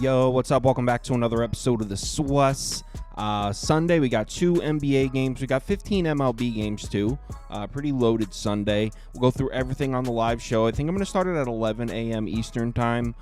Yo, what's up? Welcome back to another episode of the Swas. Sunday, we got 2 NBA games. We got 15 MLB games, too. Pretty loaded Sunday. We'll go through everything on the live show. I think I'm going to start it at 11 a.m. Eastern time.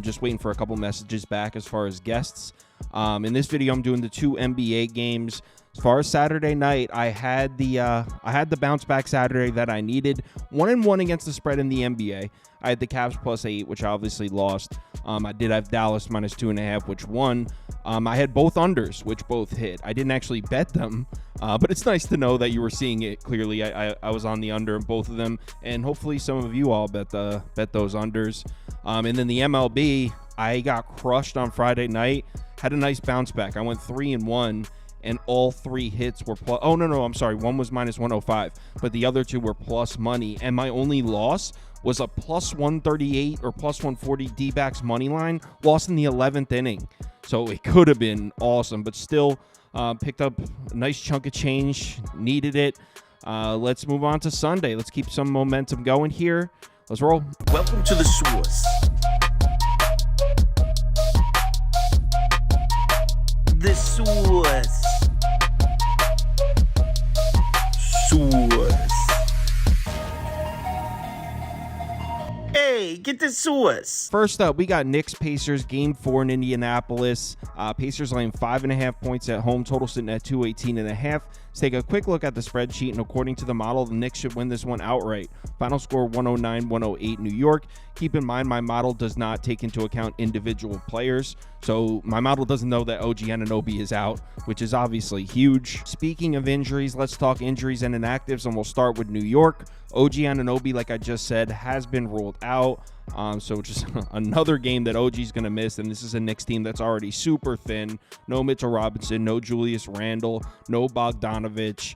Just waiting for a couple messages back as far as guests. In this video, I'm doing the 2 NBA games. As far as Saturday night, I had the bounce back Saturday that I needed. 1-1 against the spread in the NBA. I had the Cavs +8, which I obviously lost. I did have Dallas -2.5, which won. I had both unders, which both hit. I didn't actually bet them, but it's nice to know that you were seeing it clearly. I was on the under in both of them, and hopefully some of you all bet those unders. And then the MLB, I got crushed on Friday night. Had a nice bounce back. I went 3-1. And all 3 hits were plus. Oh, no, I'm sorry. One was -105, but the other 2 were plus money. And my only loss was a +138 or +140 D-backs money line, lost in the 11th inning. So it could have been awesome, but still picked up a nice chunk of change. Needed it. Let's move on to Sunday. Let's keep some momentum going here. Let's roll. Welcome to the Source. The Source. Hey, get the Source. First up, we got Knicks Pacers game 4 in Indianapolis. Pacers laying 5.5 points at home, total sitting at 218.5. Let's take a quick look at the spreadsheet, and according to the model, the Knicks should win this one outright. Final score 109-108 New York. Keep in mind, my model does not take into account individual players, so my model doesn't know that OG Anunoby is out, which is obviously huge. Speaking of injuries, let's talk injuries and inactives, and we'll start with New York. OG Anunoby, like I just said, has been ruled out. So just another game that OG's going to miss, and this is a Knicks team that's already super thin. No Mitchell Robinson, no Julius Randle, no Bogdanovich.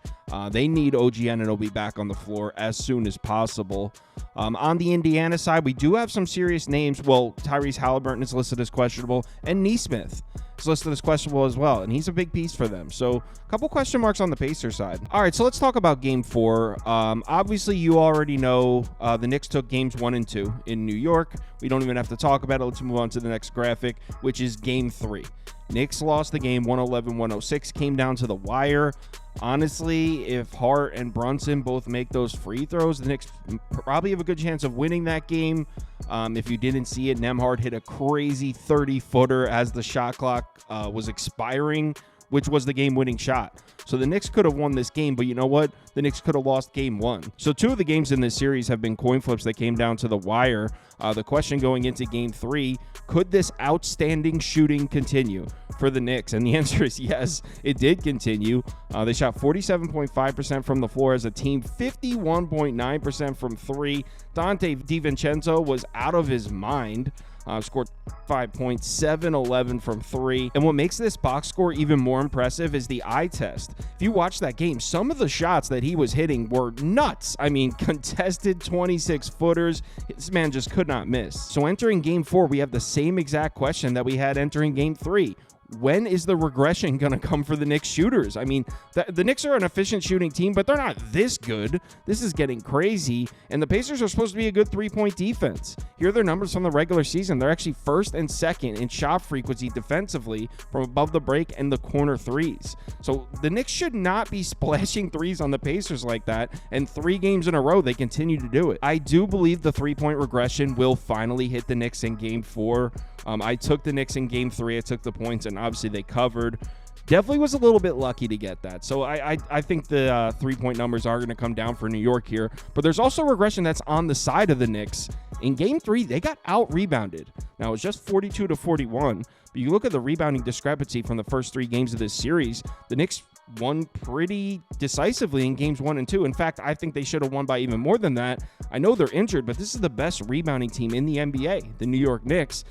They need OG Anunoby back on the floor as soon as possible. On the Indiana side, we do have some serious names. Well, Tyrese Halliburton is listed as questionable, and Nesmith is listed as questionable as well, and he's a big piece for them. So a couple question marks on the Pacers side. All right, so let's talk about game 4. Obviously, you already know the Knicks took games 1 and 2 in New York. We don't even have to talk about it. Let's move on to the next graphic, which is game 3. Knicks lost the game 111-106, came down to the wire. Honestly, if Hart and Brunson both make those free throws, the Knicks probably have a good chance of winning that game. If you didn't see it, Nembhard hit a crazy 30-footer as the shot clock was expiring, which was the game-winning shot. So the Knicks could have won this game, but you know what? The Knicks could have lost game 1. So 2 of the games in this series have been coin flips that came down to the wire. The question going into game 3, could this outstanding shooting continue for the Knicks? And the answer is yes, it did continue. They shot 47.5% from the floor as a team, 51.9% from 3. Dante DiVincenzo was out of his mind. Scored 5 points, 7-11 from 3. And what makes this box score even more impressive is the eye test. If you watch that game, some of the shots that he was hitting were nuts. I mean, contested 26-footers. This man just could not miss. So entering game 4, we have the same exact question that we had entering game 3. When is the regression going to come for the Knicks shooters? I mean, the Knicks are an efficient shooting team, but they're not this good. This is getting crazy, and the Pacers are supposed to be a good 3-point defense. Here are their numbers from the regular season. They're actually 1st and 2nd in shot frequency defensively from above the break and the corner threes. So the Knicks should not be splashing threes on the Pacers like that, and 3 games in a row, they continue to do it. I do believe the 3-point regression will finally hit the Knicks in game 4. I took the Knicks in game 3. I took the points, and obviously they covered. Definitely was a little bit lucky to get that. So I think the 3-point numbers are going to come down for New York here. But there's also regression that's on the side of the Knicks. In game 3, they got out-rebounded. Now, it was just 42-41. But you look at the rebounding discrepancy from the first 3 games of this series, the Knicks won pretty decisively in games 1 and 2. In fact, I think they should have won by even more than that. I know they're injured, but this is the best rebounding team in the NBA, the New York Knicks.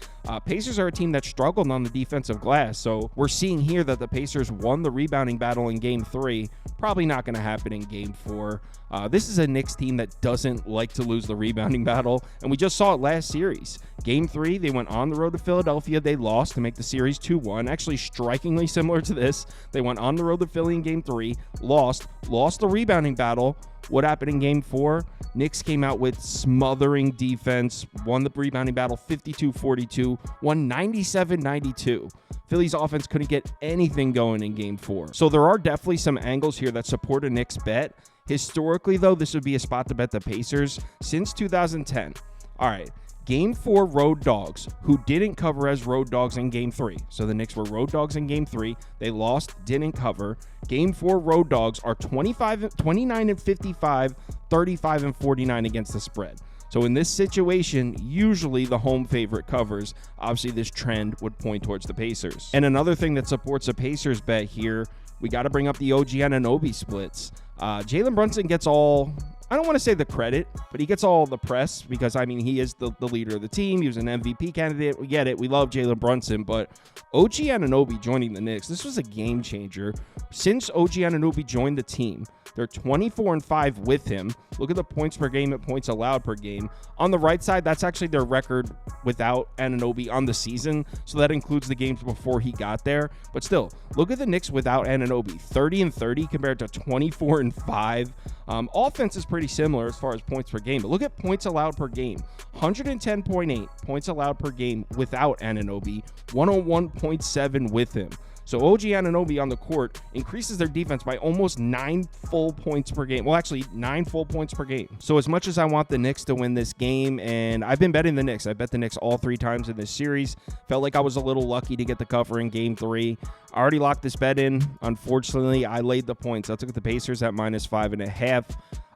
Pacers are a team that struggled on the defensive glass, so we're seeing here that the Pacers won the rebounding battle in game 3. Probably not going to happen in game 4. This is a Knicks team that doesn't like to lose the rebounding battle, and we just saw it last series. Game 3, they went on the road to Philadelphia. They lost to make the series 2-1. Actually, strikingly similar to this. They went on the road to Philadelphia Philly in game 3, lost the rebounding battle. What happened in game 4? Knicks came out with smothering defense, won the rebounding battle 52-42, won 97-92. Philly's offense couldn't get anything going in game 4. So there are definitely some angles here that support a Knicks bet. Historically, though, this would be a spot to bet the Pacers since 2010. All right. Game 4 road dogs who didn't cover as road dogs in game 3. So the Knicks were road dogs in game 3. They lost, didn't cover. Game 4 road dogs are 29-55, 35-49 against the spread. So in this situation, usually the home favorite covers. Obviously, this trend would point towards the Pacers. And another thing that supports a Pacers bet here, we got to bring up the OG Anunoby splits. Jalen Brunson gets all, I don't want to say the credit, but he gets all the press because, I mean, he is the leader of the team. He was an MVP candidate. We get it. We love Jalen Brunson, but OG Anunoby joining the Knicks, this was a game changer. Since OG Anunoby joined the team, they're 24-5 with him. Look at the points per game and points allowed per game. On the right side, that's actually their record without Anunoby on the season, so that includes the games before he got there. But still, look at the Knicks without Anunoby, 30-30 compared to 24-5. Offense is pretty similar as far as points per game, but look at points allowed per game. 110.8 points allowed per game without Anunoby, 101.7 with him. So OG Anunoby on the court increases their defense by almost 9 full points per game. Well, actually, 9 full points per game. So as much as I want the Knicks to win this game, and I've been betting the Knicks. I bet the Knicks all 3 times in this series. Felt like I was a little lucky to get the cover in game 3. I already locked this bet in. Unfortunately, I laid the points. I took the Pacers at -5.5.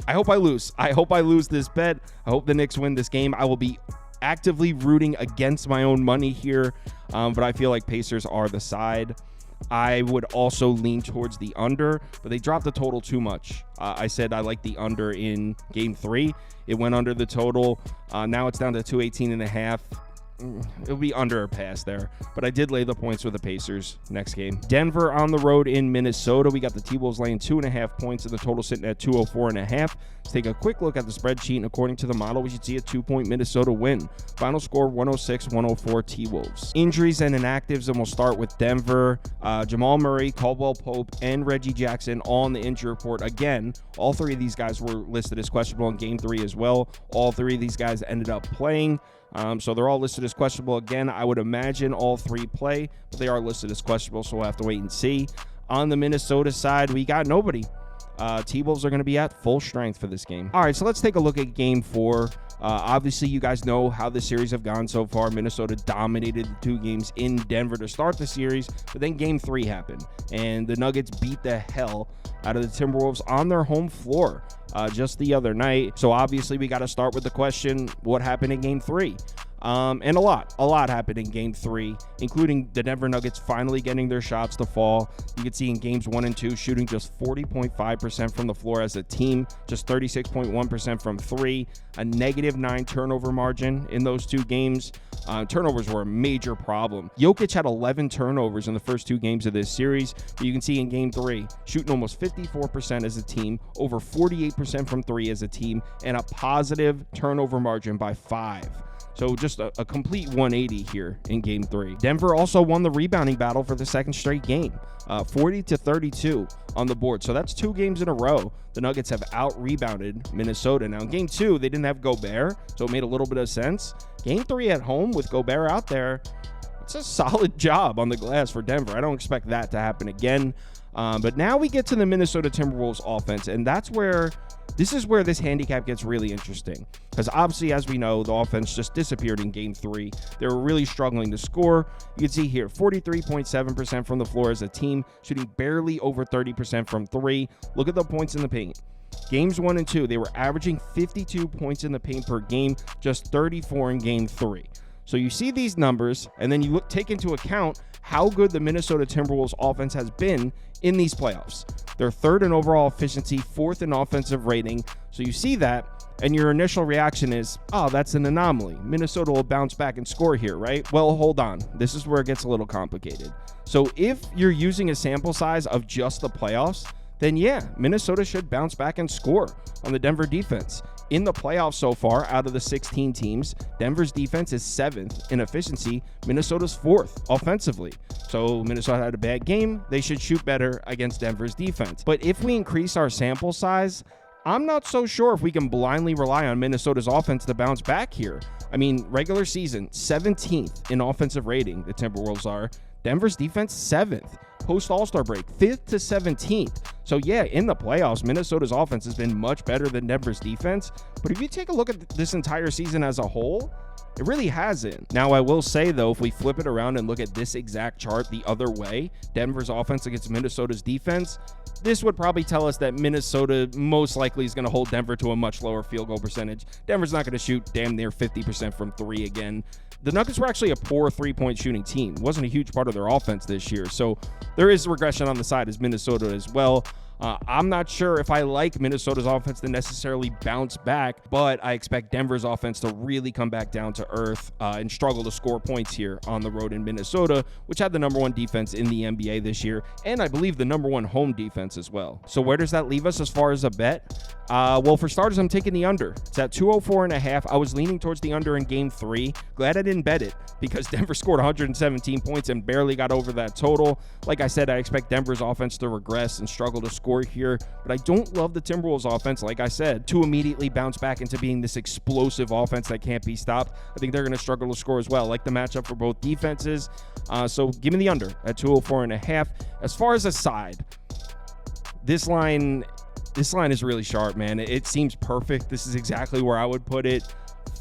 I hope I lose. I hope I lose this bet. I hope the Knicks win this game. I will be actively rooting against my own money here, but I feel like Pacers are the side. I would also lean towards the under, but they dropped the total too much. I said I like the under in game 3. It went under the total. Now it's down to 218.5. It'll be under or pass there, but I did lay the points for the Pacers next game. Denver on the road in Minnesota. We got the T-Wolves laying 2.5 points and the total sitting at 204.5. Let's take a quick look at the spreadsheet, and according to the model, we should see a 2-point Minnesota win. Final score 106-104 T-Wolves. Injuries and inactives, and we'll start with Denver. Jamal Murray, Caldwell Pope, and Reggie Jackson all on the injury report. Again, all 3 of these guys were listed as questionable in game 3 as well. All 3 of these guys ended up playing. So they're all listed as questionable. Again, I would imagine all 3 play, but they are listed as questionable, so we'll have to wait and see. On the Minnesota side, we got nobody. T-Wolves are going to be at full strength for this game. All right, so let's take a look at game 4. Obviously, you guys know how the series have gone so far. Minnesota dominated the 2 games in Denver to start the series, but then game 3 happened, and the Nuggets beat the hell out of the Timberwolves on their home floor just the other night. So obviously, we got to start with the question, what happened in game 3? And a lot happened in game 3, including the Denver Nuggets finally getting their shots to fall. You can see in games 1 and 2, shooting just 40.5% from the floor as a team, just 36.1% from 3, a -9 turnover margin in those 2 games. Turnovers were a major problem. Jokic had 11 turnovers in the first 2 games of this series, but you can see in game 3, shooting almost 54% as a team, over 48% from 3 as a team, and a positive turnover margin by 5. So just a complete 180 here in game 3. Denver also won the rebounding battle for the 2nd straight game, 40-32 on the board. So that's 2 games in a row. The Nuggets have out-rebounded Minnesota. Now in game 2, they didn't have Gobert, so it made a little bit of sense. Game 3 at home with Gobert out there, it's a solid job on the glass for Denver. I don't expect that to happen again. But now we get to the Minnesota Timberwolves offense, and this is where this handicap gets really interesting. Because obviously, as we know, the offense just disappeared in game 3. They were really struggling to score. You can see here, 43.7% from the floor as a team, shooting barely over 30% from 3. Look at the points in the paint. Games 1 and 2, they were averaging 52 points in the paint per game, just 34 in game 3. So you see these numbers, and then you take into account how good the Minnesota Timberwolves offense has been in these playoffs. They're 3rd in overall efficiency, 4th in offensive rating. So you see that, and your initial reaction is, oh, that's an anomaly. Minnesota will bounce back and score here, right? Well, hold on. This is where it gets a little complicated. So if you're using a sample size of just the playoffs, then yeah, Minnesota should bounce back and score on the Denver defense. In the playoffs so far, out of the 16 teams, Denver's defense is 7th in efficiency. Minnesota's 4th offensively. So Minnesota had a bad game. They should shoot better against Denver's defense. But if we increase our sample size, I'm not so sure if we can blindly rely on Minnesota's offense to bounce back here. I mean, regular season, 17th in offensive rating, the Timberwolves are. Denver's defense, 7th. Post All-Star break, 5th to 17th. So yeah, in the playoffs, Minnesota's offense has been much better than Denver's defense. But if you take a look at this entire season as a whole, it really hasn't. Now, I will say, though, if we flip it around and look at this exact chart the other way, Denver's offense against Minnesota's defense, this would probably tell us that Minnesota most likely is going to hold Denver to a much lower field goal percentage. Denver's not going to shoot damn near 50% from three again. The Nuggets were actually a poor three-point shooting team. It wasn't a huge part of their offense this year. So there is regression on the side as Minnesota as well. I'm not sure if I like Minnesota's offense to necessarily bounce back, but I expect Denver's offense to really come back down to earth and struggle to score points here on the road in Minnesota, which had the #1 defense in the NBA this year, and I believe the #1 home defense as well. So where does that leave us as far as a bet? Well, for starters, I'm taking the under. It's at 204.5. I was leaning towards the under in Game 3. Glad I didn't bet it because Denver scored 117 points and barely got over that total. Like I said, I expect Denver's offense to regress and struggle to score here, but I don't love the Timberwolves offense, like I said, to immediately bounce back into being this explosive offense that can't be stopped. I think they're going to struggle to score as well. I like the matchup for both defenses. So give me the under at 204.5. As far as a side, this line is really sharp, man. It seems perfect. This is exactly where I would put it.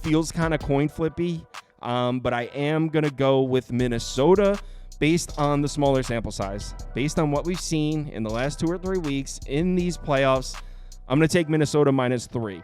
Feels kind of coin flippy, but I am going to go with Minnesota based on the smaller sample size. Based on what we've seen in the last 2 or 3 weeks in these playoffs, I'm going to take Minnesota -3.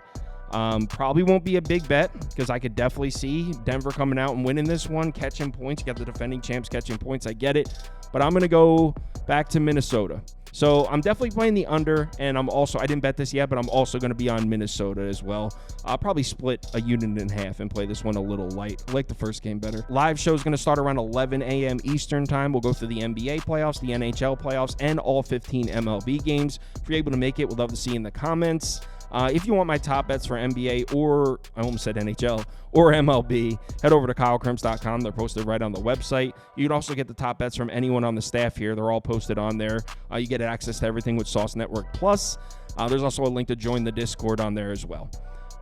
Probably won't be a big bet because I could definitely see Denver coming out and winning this one, catching points. You got the defending champs catching points. I get it. But I'm going to go back to Minnesota. So I'm definitely playing the under, and I didn't bet this yet, but I'm also going to be on Minnesota as well. I'll probably split a unit in half and play this one a little light. I like the first game better. Live show is going to start around 11 a.m. Eastern time. We'll go through the NBA playoffs, the NHL playoffs, and all 15 MLB games. If you're able to make it, we'd love to see you in the comments. If you want my top bets for NBA or, I almost said NHL, or MLB, head over to KyleKirms.com. They're posted right on the website. You can also get the top bets from anyone on the staff here. They're all posted on there. You get access to everything with Sauce Network Plus. There's also a link to join the Discord on there as well.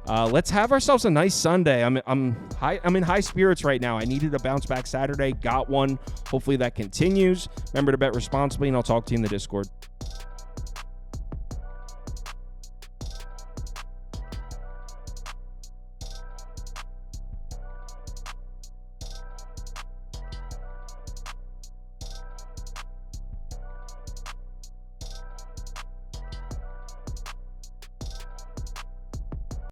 Let's have ourselves a nice Sunday. I'm in high spirits right now. I needed a bounce back Saturday. Got one. Hopefully that continues. Remember to bet responsibly, and I'll talk to you in the Discord.